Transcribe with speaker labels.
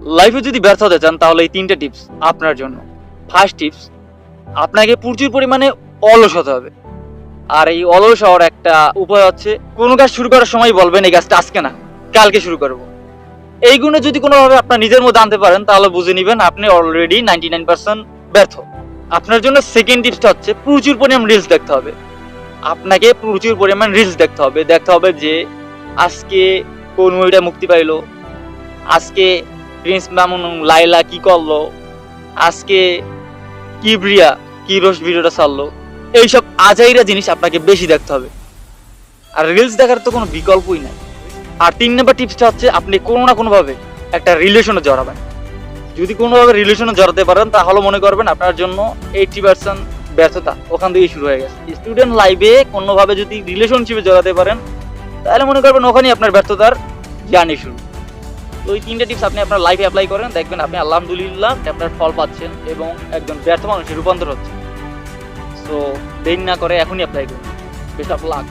Speaker 1: লাইফে যদি ব্যর্থ হতে চান তাহলে এই 3টে টিপস আপনার জন্য। ফার্স্ট টিপস, আপনাকে প্রচুর পরিমাণে অলস হতে হবে। আর এই অলস হওয়ার একটা উপায় হচ্ছে, কোনো কাজ শুরু করার সময় বলবেন এই কাজটা আজকে না, কালকে শুরু করব। এই গুণে যদি কোনোভাবে আপনার নিজের মধ্যে আনতে পারেন তাহলে বুঝে নেবেন আপনি অলরেডি 99% ব্যর্থ। আপনার জন্য সেকেন্ড টিপসটা হচ্ছে, প্রচুর পরিমাণ রিলস দেখতে হবে। আপনাকে প্রচুর পরিমাণ রিলস দেখতে হবে যে আজকে কোন মুভিটা মুক্তি পাইলো, আজকে প্রিন্স মামুন লাইলা কি করলো, আজকে কিবরিয়া কি রোজ ভিডিওটা ছাড়লো। এইসব আজাইরা জিনিস আপনাকে বেশি দেখতে হবে। আর রিলস দেখার তো কোনো বিকল্পই নাই। আর 3 নম্বর টিপসটা হচ্ছে, আপনি কোনো না কোনোভাবে একটা রিলেশনে জড়াবেন। যদি কোনোভাবে রিলেশনে জড়াতে পারেন তাহলে মনে করবেন আপনার জন্য 80% ব্যর্থতা ওখান থেকেই শুরু হয়ে গেছে। স্টুডেন্ট লাইফে কোনোভাবে যদি রিলেশনশিপে জড়াতে পারেন তাহলে মনে করবেন ওখানেই আপনার ব্যর্থতার জার্নি শুরু। তো এই 3টে টিপস আপনি আপনার লাইফে অ্যাপ্লাই করেন, দেখবেন আপনি আলহামদুলিল্লাহ আপনার ফল পাচ্ছেন এবং একজন ব্যর্থ মানুষের রূপান্তর হচ্ছে। সো দেরি না করে এখনই অ্যাপ্লাই করুন। Best of luck.